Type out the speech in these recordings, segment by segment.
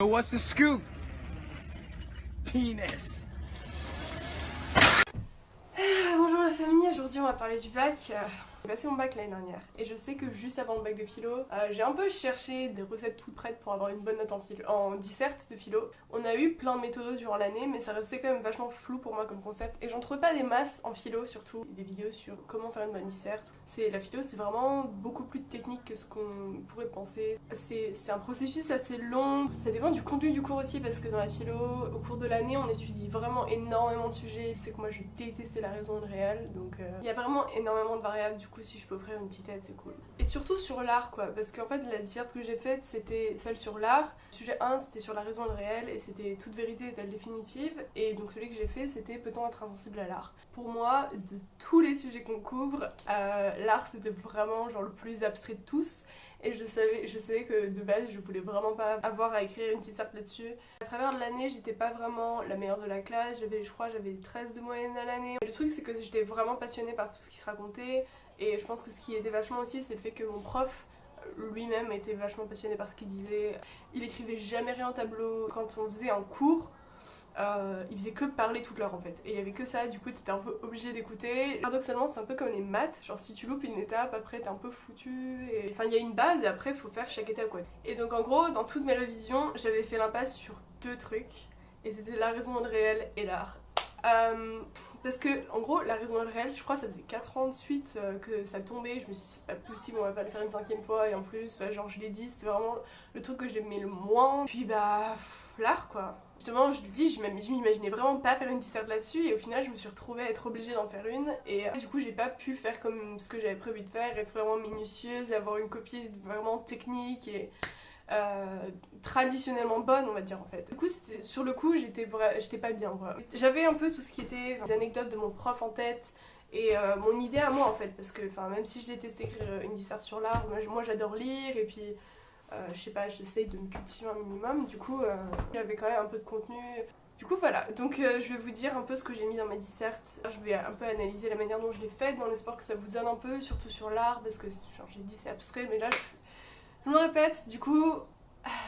What's the scoop? Penis. Bonjour la famille, aujourd'hui on va parler du bac. J'ai passé mon bac l'année dernière et je sais que juste avant le bac de philo, j'ai un peu cherché des recettes toutes prêtes pour avoir une bonne note en disserte de philo. On a eu plein de méthodos durant l'année mais ça restait quand même vachement flou pour moi comme concept et j'en trouvais pas des masses en philo surtout. Des vidéos sur comment faire une bonne disserte. La philo c'est vraiment beaucoup plus technique que ce qu'on pourrait penser. C'est un processus assez long, ça dépend du contenu du cours aussi parce que dans la philo, au cours de l'année on étudie vraiment énormément de sujets. C'est que moi je détestais la raison et le réel donc il y a vraiment énormément de variables. Du coup, si je peux offrir une petite aide, c'est cool. Et surtout sur l'art, quoi, parce qu'en fait, la disserte que j'ai faite, c'était celle sur l'art. Sujet 1, c'était sur la raison et le réel, et c'était toute vérité est-elle définitive. Et donc, celui que j'ai fait, c'était peut-on être insensible à l'art. Pour moi, de tous les sujets qu'on couvre, l'art, c'était vraiment genre le plus abstrait de tous. Et je savais que de base, je voulais vraiment pas avoir à écrire une disserte là-dessus. À travers l'année, j'étais pas vraiment la meilleure de la classe. Je crois, j'avais 13 de moyenne à l'année. Le truc, c'est que j'étais vraiment passionnée par tout ce qui se racontait. Et je pense que ce qui aidait vachement aussi, c'est le fait que mon prof lui-même était vachement passionné par ce qu'il disait. Il écrivait jamais rien au tableau. Quand on faisait un cours, il faisait que parler toute l'heure en fait. Et il y avait que ça, du coup t'étais un peu obligé d'écouter. Paradoxalement, c'est un peu comme les maths. Genre si tu loupes une étape, après t'es un peu foutu. Enfin, il y a une base et après il faut faire chaque étape quoi. Et donc en gros, dans toutes mes révisions, j'avais fait l'impasse sur deux trucs. Et c'était la raison et le réel et l'art. Parce que, en gros, la raison et le réel, je crois que ça faisait 4 ans de suite que ça tombait. Je me suis dit, c'est pas possible, on va pas le faire une 5e fois. Et en plus, genre, je l'ai dit, c'est vraiment le truc que j'aimais le moins. Puis, l'art, quoi. Justement, je l'ai dit, je m'imaginais vraiment pas faire une disserte là-dessus. Et au final, je me suis retrouvée à être obligée d'en faire une. Et du coup, j'ai pas pu faire comme ce que j'avais prévu de faire, être vraiment minutieuse, avoir une copie vraiment technique et traditionnellement bonne on va dire en fait. Du coup sur le coup j'étais pas bien voilà. J'avais un peu tout ce qui était des anecdotes de mon prof en tête et mon idée à moi en fait parce que même si je déteste écrire une disserte sur l'art, moi j'adore lire et puis je sais pas, j'essaye de me cultiver un minimum, du coup j'avais quand même un peu de contenu. Du coup voilà, donc je vais vous dire un peu ce que j'ai mis dans ma disserte. Je vais un peu analyser la manière dont je l'ai faite dans l'espoir que ça vous aide un peu, surtout sur l'art parce que genre j'ai dit c'est abstrait mais là je me répète, du coup,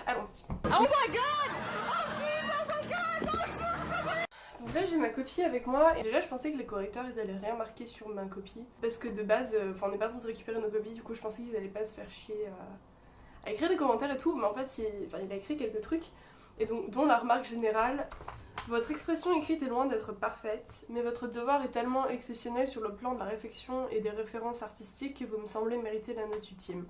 allons-y. Oh my god! Oh my god! Donc là j'ai ma copie avec moi et déjà je pensais que les correcteurs ils allaient rien marquer sur ma copie parce que de base, on n'est pas censé récupérer nos copies, du coup je pensais qu'ils allaient pas se faire chier à écrire des commentaires et tout, mais en fait il a écrit quelques trucs et donc dont la remarque générale. Votre expression écrite est loin d'être parfaite, mais votre devoir est tellement exceptionnel sur le plan de la réflexion et des références artistiques que vous me semblez mériter la note ultime.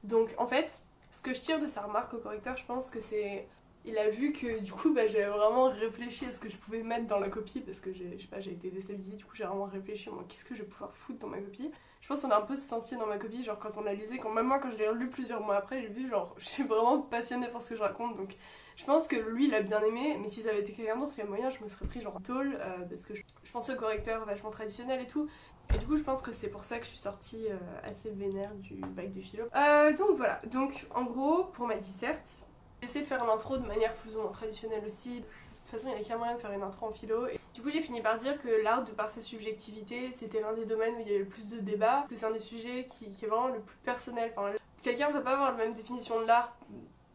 Donc en fait, ce que je tire de sa remarque au correcteur, je pense que c'est... Il a vu que du coup j'avais vraiment réfléchi à ce que je pouvais mettre dans la copie parce que j'ai été déstabilisée, du coup j'ai vraiment réfléchi moi qu'est-ce que je vais pouvoir foutre dans ma copie. Je pense qu'on a un peu senti dans ma copie, genre quand on l'a lisé, même moi quand je l'ai relu plusieurs mois après, j'ai vu genre je suis vraiment passionnée par ce que je raconte, donc je pense que lui il a bien aimé, mais si ça avait été quelqu'un d'autre, il y a moyen je me serais pris genre tôle parce que je pensais au correcteur vachement traditionnel et tout. Et du coup je pense que c'est pour ça que je suis sortie assez vénère du bac de philo. Donc voilà, donc en gros pour ma disserte, j'ai essayé de faire l'intro de manière plus ou moins traditionnelle aussi. De toute façon il y a qu'un moyen de faire une intro en philo. Et du coup j'ai fini par dire que l'art de par sa subjectivité c'était l'un des domaines où il y avait le plus de débats. Parce que c'est un des sujets qui est vraiment le plus personnel. Quelqu'un ne peut pas avoir la même définition de l'art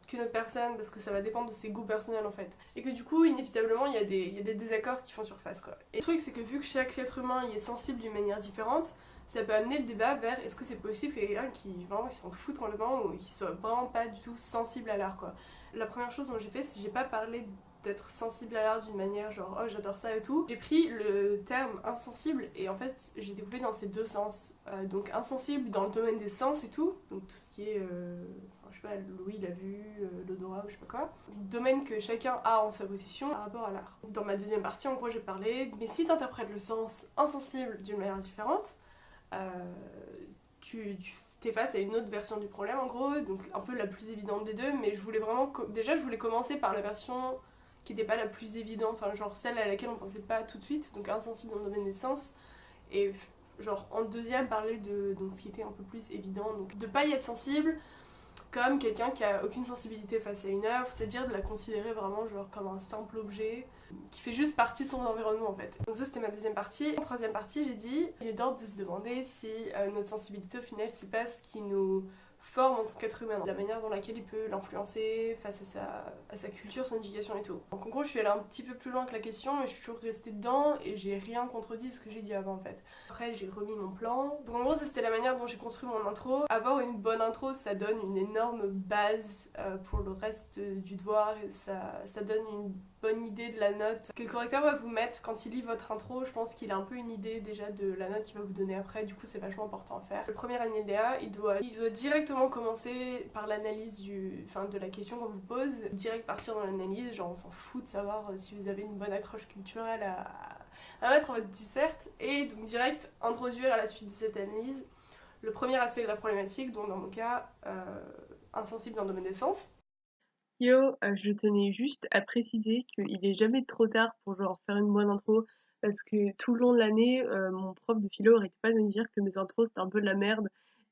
qu'une autre personne parce que ça va dépendre de ses goûts personnels en fait. Et que du coup inévitablement il y a des désaccords qui font surface quoi. Et le truc c'est que vu que chaque être humain y est sensible d'une manière différente, ça peut amener le débat vers est-ce que c'est possible qu'il y ait quelqu'un qui vraiment s'en fout complètement ou qui soit vraiment pas du tout sensible à l'art quoi. La première chose dont j'ai fait c'est que j'ai pas parlé d'être sensible à l'art d'une manière genre oh j'adore ça et tout. J'ai pris le terme insensible et en fait j'ai découpé dans ces deux sens. Donc insensible dans le domaine des sens et tout, donc tout ce qui est je sais pas, l'ouïe, la vue, l'odorat ou je sais pas quoi. Domaine que chacun a en sa possession par rapport à l'art. Dans ma deuxième partie en gros j'ai parlé mais si t'interprètes le sens insensible d'une manière différente, t'es face à une autre version du problème en gros, donc un peu la plus évidente des deux, mais je voulais vraiment déjà je voulais commencer par la version qui n'était pas la plus évidente, enfin genre celle à laquelle on pensait pas tout de suite, donc insensible dans le domaine des sens, et genre en deuxième parler de donc, ce qui était un peu plus évident, donc de pas y être sensible comme quelqu'un qui a aucune sensibilité face à une œuvre, c'est-à-dire de la considérer vraiment genre comme un simple objet qui fait juste partie de son environnement en fait. Donc ça c'était ma deuxième partie. En troisième partie j'ai dit il est d'ordre de se demander si notre sensibilité au final c'est pas ce qui nous forme en tant qu'être humain, la manière dans laquelle il peut l'influencer face à sa culture, son éducation et tout. Donc en gros je suis allée un petit peu plus loin que la question mais je suis toujours restée dedans et j'ai rien contredit ce que j'ai dit avant en fait. Après j'ai remis mon plan. Donc en gros ça c'était la manière dont j'ai construit mon intro. Avoir une bonne intro ça donne une énorme base pour le reste du devoir et ça donne une bonne idée de la note que le correcteur va vous mettre quand il lit votre intro. Je pense qu'il a un peu une idée déjà de la note qu'il va vous donner après, du coup c'est vachement important à faire. Le premier alinéa, il doit directement commencer par l'analyse de la question qu'on vous pose, direct partir dans l'analyse, genre on s'en fout de savoir si vous avez une bonne accroche culturelle à mettre en votre disserte, et donc direct introduire à la suite de cette analyse le premier aspect de la problématique, dont dans mon cas, insensible dans le domaine des sens. Yo, je tenais juste à préciser qu'il est jamais trop tard pour genre faire une bonne intro parce que tout le long de l'année, mon prof de philo arrêtait pas de me dire que mes intros c'était un peu de la merde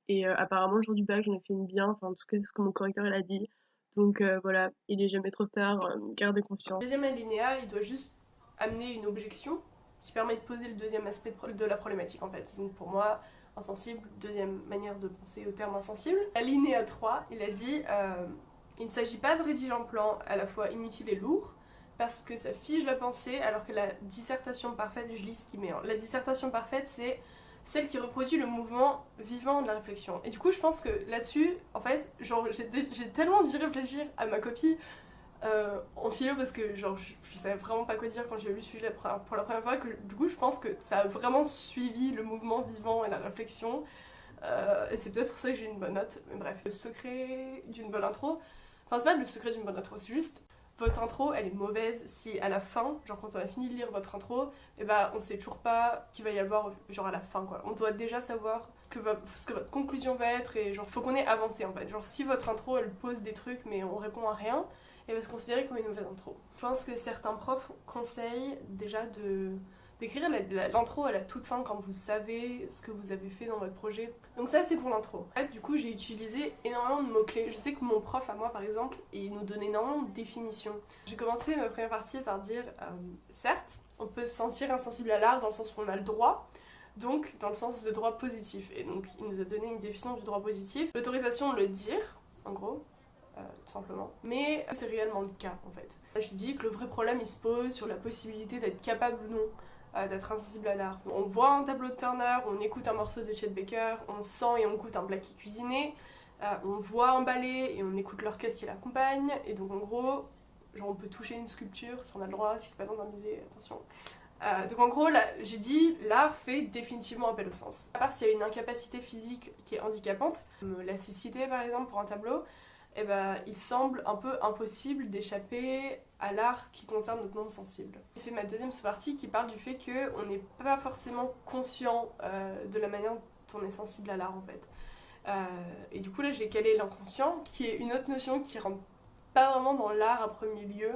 et apparemment le jour du bac j'en ai fait une bien, enfin en tout cas c'est ce que mon correcteur il a dit. Donc voilà, il est jamais trop tard, gardez confiance. Deuxième alinéa, il doit juste amener une objection qui permet de poser le deuxième aspect de la problématique en fait. Donc pour moi, insensible, deuxième manière de penser au terme insensible. Alinéa 3, il a dit il ne s'agit pas de rédiger un plan à la fois inutile et lourd, parce que ça fige la pensée, alors que la dissertation parfaite, je lis ce qu'il met. La dissertation parfaite, c'est celle qui reproduit le mouvement vivant de la réflexion. Et du coup, je pense que là-dessus, en fait, genre, j'ai tellement dû réfléchir à ma copie en philo parce que genre je savais vraiment pas quoi dire quand j'ai lu ce sujet pour la première fois, que du coup je pense que ça a vraiment suivi le mouvement vivant et la réflexion. Et c'est peut-être pour ça que j'ai une bonne note, mais bref. Le secret d'une bonne intro, enfin c'est pas le secret d'une bonne intro, c'est juste votre intro elle est mauvaise si à la fin, genre quand on a fini de lire votre intro, et bah on sait toujours pas qu'il va y avoir genre à la fin quoi. On doit déjà savoir ce que votre conclusion va être et genre faut qu'on ait avancé en fait. Genre si votre intro elle pose des trucs mais on répond à rien, et va se considérer comme une mauvaise intro. Je pense que certains profs conseillent déjà d'écrire l'intro à la toute fin quand vous savez ce que vous avez fait dans votre projet. Donc ça c'est pour l'intro. En fait, du coup j'ai utilisé énormément de mots-clés. Je sais que mon prof à moi par exemple, il nous donnait énormément de définitions. J'ai commencé ma première partie par dire certes, on peut se sentir insensible à l'art dans le sens où on a le droit, donc dans le sens de droit positif. Et donc il nous a donné une définition du droit positif. L'autorisation de le dire, en gros. Tout simplement. Mais c'est réellement le cas en fait. Je dis que le vrai problème il se pose sur la possibilité d'être capable ou non d'être insensible à l'art. On voit un tableau de Turner, on écoute un morceau de Chet Baker, on sent et on goûte un Blackie cuisiné, on voit un ballet et on écoute l'orchestre qui l'accompagne, et donc en gros, genre on peut toucher une sculpture si on a le droit, si c'est pas dans un musée, attention. Donc en gros, là, j'ai dit, l'art fait définitivement appel au sens. À part s'il y a une incapacité physique qui est handicapante, comme la cécité par exemple pour un tableau, eh ben, il semble un peu impossible d'échapper à l'art qui concerne notre membre sensible. J'ai fait ma deuxième sous-partie qui parle du fait qu'on n'est pas forcément conscient de la manière dont on est sensible à l'art en fait. Et du coup là j'ai calé l'inconscient, qui est une autre notion qui rentre pas vraiment dans l'art à premier lieu,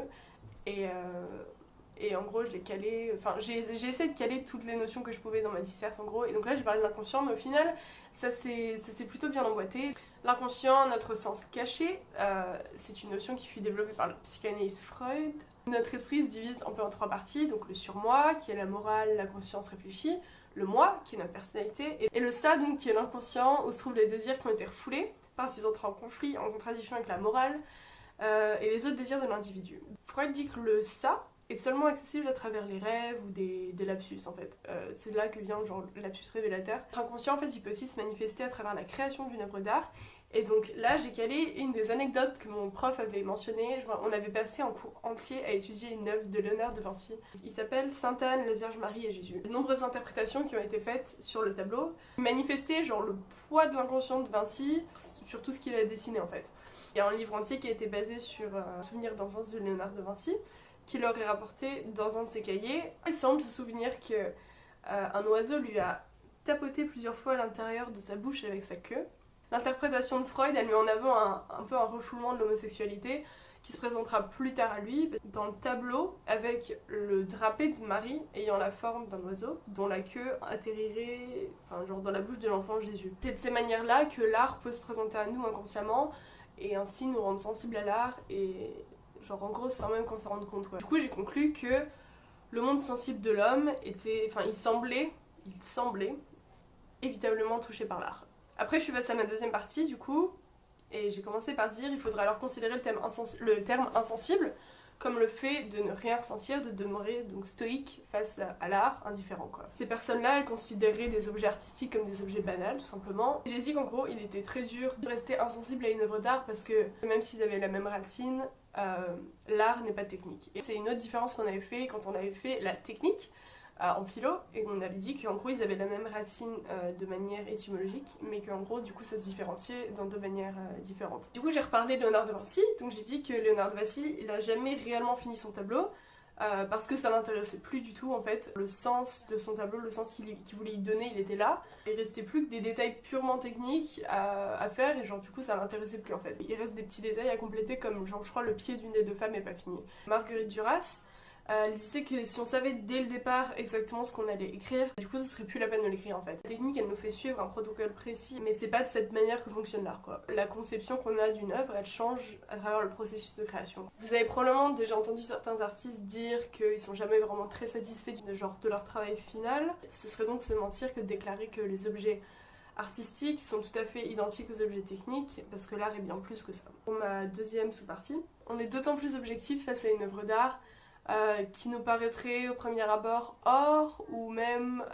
et en gros je l'ai calé, enfin j'ai essayé de caler toutes les notions que je pouvais dans ma disserte en gros, et donc là j'ai parlé de l'inconscient, mais au final ça s'est plutôt bien emboîté. L'inconscient, notre sens caché, c'est une notion qui fut développée par le psychanalyste Freud. Notre esprit se divise un peu en trois parties, donc le surmoi, qui est la morale, la conscience réfléchie, le moi, qui est notre personnalité, et le ça, donc, qui est l'inconscient, où se trouvent les désirs qui ont été refoulés, parce qu'ils entrent en conflit, en contradiction avec la morale, et les autres désirs de l'individu. Freud dit que le ça est seulement accessible à travers les rêves ou des lapsus en fait. C'est là que vient genre le lapsus révélateur. L'inconscient en fait il peut aussi se manifester à travers la création d'une œuvre d'art. Et donc là j'ai calé une des anecdotes que mon prof avait mentionnées. On avait passé un cours entier à étudier une œuvre de Léonard de Vinci. Il s'appelle Sainte Anne, la Vierge Marie et Jésus. De nombreuses interprétations qui ont été faites sur le tableau manifestaient genre le poids de l'inconscient de Vinci sur tout ce qu'il a dessiné en fait. Il y a un livre entier qui a été basé sur un souvenir d'enfance de Léonard de Vinci, qui leur est rapporté dans un de ses cahiers. Il semble se souvenir qu'un oiseau lui a tapoté plusieurs fois à l'intérieur de sa bouche avec sa queue. L'interprétation de Freud, elle met en avant un peu un refoulement de l'homosexualité qui se présentera plus tard à lui dans le tableau avec le drapé de Marie ayant la forme d'un oiseau dont la queue atterrirait enfin, genre dans la bouche de l'enfant Jésus. C'est de ces manières-là que l'art peut se présenter à nous inconsciemment et ainsi nous rendre sensibles à l'art et genre en gros sans même qu'on s'en rende compte quoi. Du coup j'ai conclu que le monde sensible de l'homme était, enfin il semblait évitablement touché par l'art. Après je suis passée à ma deuxième partie du coup, Et j'ai commencé par dire il faudra alors considérer le terme insensible comme le fait de ne rien ressentir, de demeurer donc stoïque face à l'art, indifférent quoi. Ces personnes-là, elles considéraient des objets artistiques comme des objets banals, tout simplement. J'ai dit qu'en gros, il était très dur de rester insensible à une œuvre d'art parce que même s'ils avaient la même racine, l'art n'est pas technique. Et c'est une autre différence qu'on avait fait quand on avait fait la technique en philo, et on avait dit qu'en gros ils avaient la même racine de manière étymologique, mais qu'en gros du coup ça se différenciait dans deux manières différentes. Du coup j'ai reparlé de Léonard de Vinci, donc j'ai dit que Léonard de Vinci il a jamais réellement fini son tableau, parce que ça l'intéressait plus du tout en fait. Le sens de son tableau, le sens qu'il voulait y donner, il était là. Il restait plus que des détails purement techniques à faire et genre du coup ça l'intéressait plus en fait. Il reste des petits détails à compléter comme genre je crois le pied d'une des deux femmes est pas fini. Marguerite Duras, elle disait que si on savait dès le départ exactement ce qu'on allait écrire, du coup ce serait plus la peine de l'écrire en fait. La technique elle nous fait suivre un protocole précis, mais c'est pas de cette manière que fonctionne l'art quoi. La conception qu'on a d'une œuvre, elle change à travers le processus de création. Vous avez probablement déjà entendu certains artistes dire qu'ils sont jamais vraiment très satisfaits de leur travail final. Ce serait donc se mentir que de déclarer que les objets artistiques sont tout à fait identiques aux objets techniques, parce que l'art est bien plus que ça. Pour ma deuxième sous-partie, on est d'autant plus objectif face à une œuvre d'art qui nous paraîtrait au premier abord hors ou même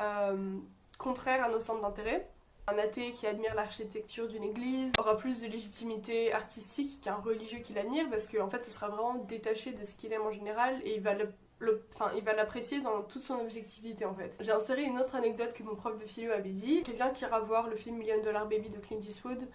contraire à nos centres d'intérêt. Un athée qui admire l'architecture d'une église aura plus de légitimité artistique qu'un religieux qui l'admire parce qu'en fait ce sera vraiment détaché de ce qu'il aime en général et il va l'apprécier dans toute son objectivité en fait. J'ai inséré une autre anecdote que mon prof de philo avait dit. Quelqu'un qui ira voir le film $1 Million Baby de Clint Eastwood,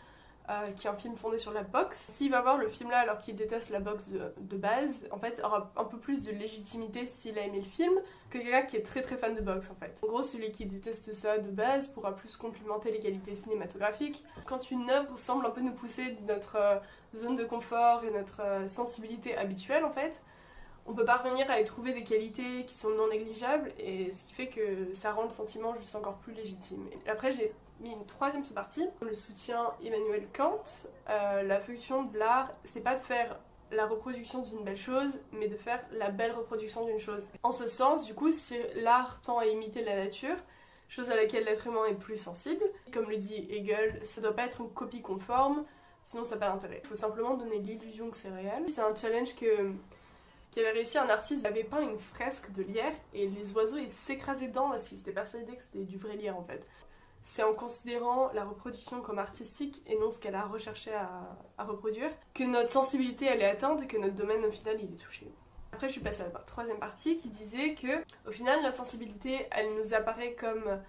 qui est un film fondé sur la boxe. S'il va voir le film là alors qu'il déteste la boxe de base, en fait, aura un peu plus de légitimité s'il a aimé le film que quelqu'un qui est très très fan de boxe en fait. En gros, celui qui déteste ça de base pourra plus complimenter les qualités cinématographiques. Quand une œuvre semble un peu nous pousser de notre zone de confort et notre sensibilité habituelle en fait, on peut parvenir à y trouver des qualités qui sont non négligeables et ce qui fait que ça rend le sentiment juste encore plus légitime. Et après j'ai mis une troisième sous-partie, le soutien Emmanuel Kant. La fonction de l'art, c'est pas de faire la reproduction d'une belle chose, mais de faire la belle reproduction d'une chose. En ce sens, du coup, si l'art tend à imiter la nature, chose à laquelle l'être humain est plus sensible, comme le dit Hegel, ça doit pas être une copie conforme, sinon ça n'a pas d'intérêt. Il faut simplement donner l'illusion que c'est réel. C'est un challenge qu'avait réussi un artiste qui avait peint une fresque de lierre et les oiseaux ils s'écrasaient dedans parce qu'ils étaient persuadés que c'était du vrai lierre en fait. C'est en considérant la reproduction comme artistique et non ce qu'elle a recherché à reproduire que notre sensibilité elle est atteinte et que notre domaine au final il est touché. Après je suis passée à la troisième partie qui disait que au final notre sensibilité elle nous apparaît comme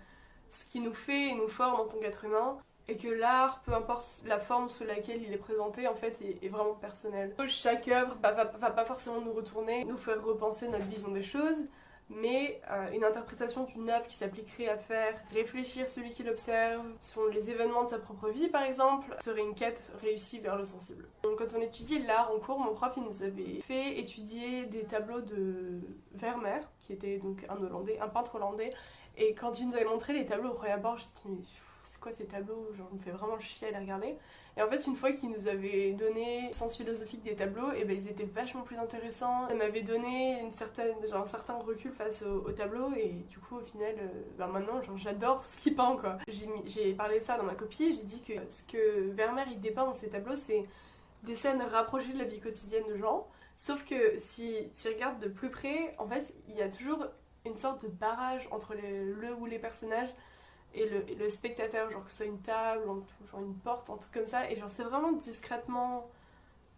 ce qui nous fait et nous forme en tant qu'être humain. Et que l'art, peu importe la forme sous laquelle il est présenté, en fait, est vraiment personnel. Chaque œuvre va pas forcément nous retourner, nous faire repenser notre vision des choses, mais une interprétation d'une œuvre qui s'appliquerait à faire réfléchir celui qui l'observe sur les événements de sa propre vie, par exemple, serait une quête réussie vers le sensible. Donc quand on étudiait l'art en cours, mon prof il nous avait fait étudier des tableaux de Vermeer, qui était donc un peintre hollandais, et quand il nous avait montré les tableaux au premier abord, je me suis dit c'est quoi ces tableaux, genre me fait vraiment chier à les regarder. Et en fait une fois qu'il nous avait donné le sens philosophique des tableaux, et ben ils étaient vachement plus intéressants. Ça m'avait donné un certain recul face aux tableaux et du coup au final maintenant genre j'adore ce qu'il peint quoi. J'ai parlé de ça dans ma copie, j'ai dit que ce que Vermeer il dépeint dans ses tableaux c'est des scènes rapprochées de la vie quotidienne de gens, sauf que si tu regardes de plus près, en fait il y a toujours une sorte de barrage entre le ou les personnages et le spectateur, genre que ce soit une table, genre une porte, un truc comme ça, et genre c'est vraiment discrètement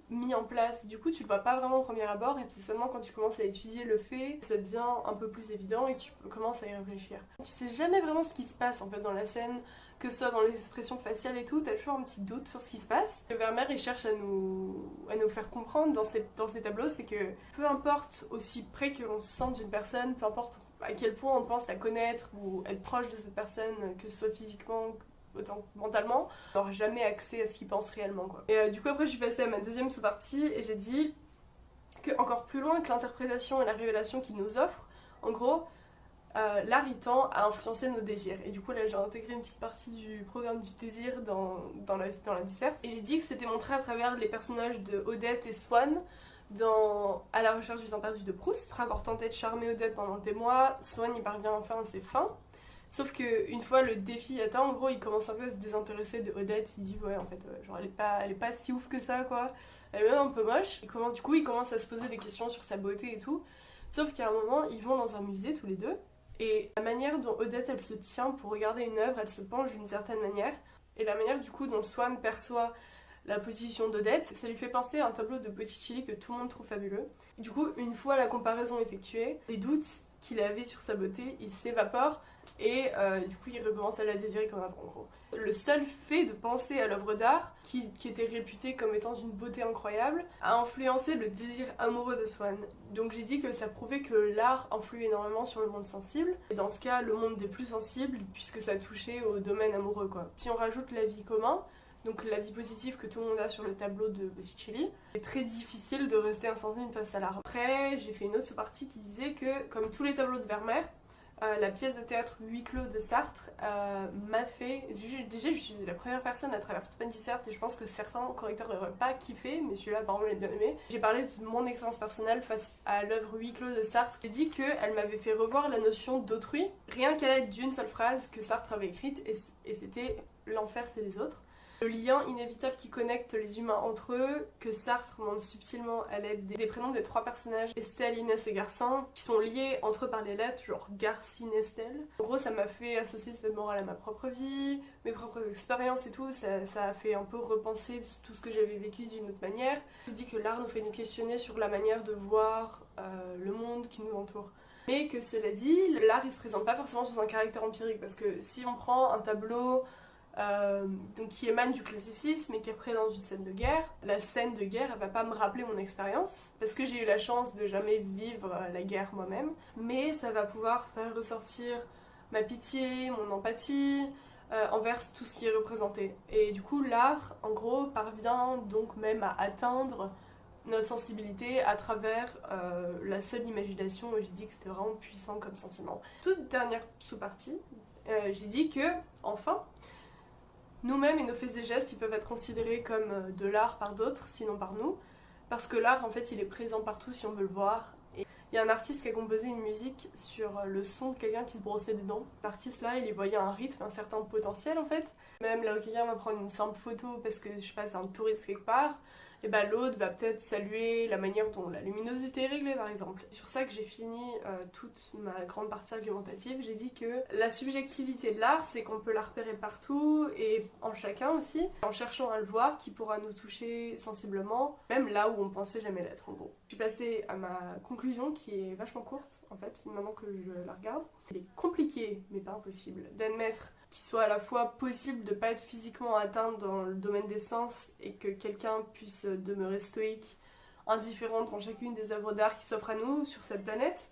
mis en place. Du coup tu le vois pas vraiment au premier abord et c'est seulement quand tu commences à étudier le fait que ça devient un peu plus évident et que tu commences à y réfléchir. Tu sais jamais vraiment ce qui se passe en fait dans la scène, que ce soit dans les expressions faciales et tout, t'as toujours un petit doute sur ce qui se passe. Vermeer il cherche à nous faire comprendre dans ces tableaux, c'est que peu importe aussi près que l'on se sente d'une personne, peu importe à quel point on pense la connaître ou être proche de cette personne, que ce soit physiquement autant mentalement, on n'aura jamais accès à ce qu'il pense réellement quoi. Et du coup après je suis passée à ma deuxième sous-partie et j'ai dit que encore plus loin que l'interprétation et la révélation qu'il nous offre, en gros l'art il tend à influencer nos désirs. Et du coup là j'ai intégré une petite partie du programme du désir dans la disserte. Et j'ai dit que c'était montré à travers les personnages de Odette et Swann dans À la recherche du temps perdu de Proust. Après avoir tenté de charmer Odette pendant des mois, Swann y parvient enfin à ses fins. Sauf que une fois le défi atteint, en gros, il commence un peu à se désintéresser de Odette. Il dit ouais, en fait, genre elle est pas si ouf que ça, quoi. Elle est même un peu moche. Du coup, il commence à se poser des questions sur sa beauté et tout. Sauf qu'à un moment, ils vont dans un musée tous les deux. Et la manière dont Odette, elle se tient pour regarder une œuvre, elle se penche d'une certaine manière. Et la manière du coup dont Swan perçoit la position d'Odette, ça lui fait penser à un tableau de Botticelli que tout le monde trouve fabuleux. Et du coup, une fois la comparaison effectuée, les doutes qu'il avait sur sa beauté, ils s'évaporent et du coup il recommence à la désirer comme avant, en gros. Le seul fait de penser à l'œuvre d'art, qui était réputée comme étant d'une beauté incroyable, a influencé le désir amoureux de Swan. Donc j'ai dit que ça prouvait que l'art influe énormément sur le monde sensible, et dans ce cas le monde des plus sensibles, puisque ça touchait au domaine amoureux, quoi. Si on rajoute l'avis commun, donc l'avis positif que tout le monde a sur le tableau de Botticelli, c'est très difficile de rester insensible face à l'art. Après, j'ai fait une autre sous-partie qui disait que, comme tous les tableaux de Vermeer, la pièce de théâtre Huis clos de Sartre m'a fait... Déjà, je suis la première personne à travers toute ma disserte et je pense que certains correcteurs n'auraient pas kiffé, mais celui-là, apparemment, j'ai bien aimé. J'ai parlé de mon expérience personnelle face à l'œuvre Huis clos de Sartre. J'ai dit qu'elle m'avait fait revoir la notion d'autrui, rien qu'à l'aide d'une seule phrase que Sartre avait écrite, et c'était « l'enfer, c'est les autres ». Le lien inévitable qui connecte les humains entre eux, que Sartre montre subtilement à l'aide des prénoms des trois personnages, Estelle, Inès et Garcin, qui sont liés entre eux par les lettres, genre Garcine, Estelle. En gros, ça m'a fait associer cette morale à ma propre vie, mes propres expériences et tout, ça a fait un peu repenser tout ce que j'avais vécu d'une autre manière. Je dis que l'art nous fait nous questionner sur la manière de voir le monde qui nous entoure. Mais que cela dit, l'art il se présente pas forcément sous un caractère empirique, parce que si on prend un tableau donc qui émane du classicisme et qui représente une scène de guerre. La scène de guerre, elle va pas me rappeler mon expérience, parce que j'ai eu la chance de jamais vivre la guerre moi-même, mais ça va pouvoir faire ressortir ma pitié, mon empathie envers tout ce qui est représenté. Et du coup, l'art, en gros, parvient donc même à atteindre notre sensibilité à travers la seule imagination. J'ai dit que c'était vraiment puissant comme sentiment. Toute dernière sous-partie, j'ai dit que, enfin, nous-mêmes et nos faits et gestes, ils peuvent être considérés comme de l'art par d'autres, sinon par nous. Parce que l'art, en fait, il est présent partout si on veut le voir. Et il y a un artiste qui a composé une musique sur le son de quelqu'un qui se brossait les dents. L'artiste-là, il y voyait un rythme, un certain potentiel, en fait. Même là où quelqu'un va prendre une simple photo parce que, je sais pas, c'est un touriste quelque part, et bah l'autre va peut-être saluer la manière dont la luminosité est réglée, par exemple. C'est sur ça que j'ai fini toute ma grande partie argumentative. J'ai dit que la subjectivité de l'art, c'est qu'on peut la repérer partout et en chacun aussi, en cherchant à le voir, qui pourra nous toucher sensiblement, même là où on pensait jamais l'être, en gros. Je suis passée à ma conclusion qui est vachement courte, en fait, maintenant que je la regarde. Il est compliqué, mais pas impossible, d'admettre qu'il soit à la fois possible de pas être physiquement atteint dans le domaine des sens et que quelqu'un puisse demeurer stoïque, indifférent dans chacune des œuvres d'art qui s'offrent à nous sur cette planète,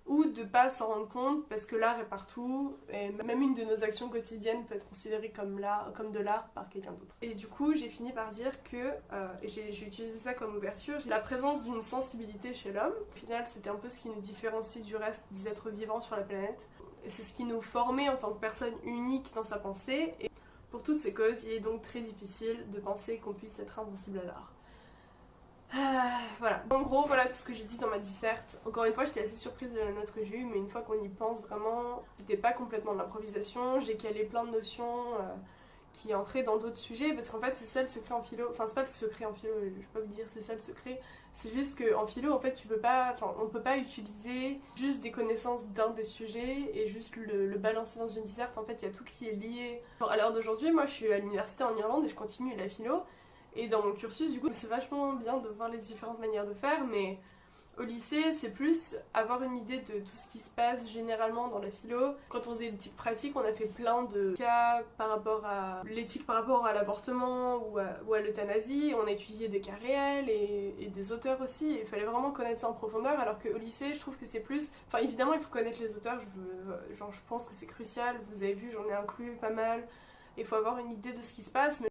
ou de pas s'en rendre compte parce que l'art est partout et même une de nos actions quotidiennes peut être considérée comme de l'art par quelqu'un d'autre. Et du coup, j'ai fini par dire que, et j'ai utilisé ça comme ouverture, la présence d'une sensibilité chez l'homme. Au final, c'était un peu ce qui nous différencie du reste des êtres vivants sur la planète. Et c'est ce qui nous formait en tant que personne unique dans sa pensée. Et pour toutes ces causes, il est donc très difficile de penser qu'on puisse être insensible à l'art. Voilà. En gros, voilà tout ce que j'ai dit dans ma disserte. Encore une fois, j'étais assez surprise de la note que j'ai eue, mais une fois qu'on y pense vraiment, c'était pas complètement de l'improvisation. J'ai calé plein de notions qui entraient dans d'autres sujets, parce qu'en fait, c'est ça le secret en philo. Enfin, c'est pas le secret en philo, je vais pas vous dire c'est ça le secret. C'est juste qu'en philo, en fait, on peut pas utiliser juste des connaissances d'un des sujets et juste le balancer dans une disserte. En fait, il y a tout qui est lié. Genre, à l'heure d'aujourd'hui, moi, je suis à l'université en Irlande et je continue la philo. Et dans mon cursus, du coup, c'est vachement bien de voir les différentes manières de faire, mais au lycée, c'est plus avoir une idée de tout ce qui se passe généralement dans la philo. Quand on faisait l'éthique pratique, on a fait plein de cas par rapport à l'éthique par rapport à l'avortement ou à l'euthanasie. On a étudié des cas réels et des auteurs aussi. Et il fallait vraiment connaître ça en profondeur, alors qu'au lycée, je trouve que c'est plus... Enfin, évidemment, il faut connaître les auteurs, je pense que c'est crucial. Vous avez vu, j'en ai inclus pas mal. Il faut avoir une idée de ce qui se passe, mais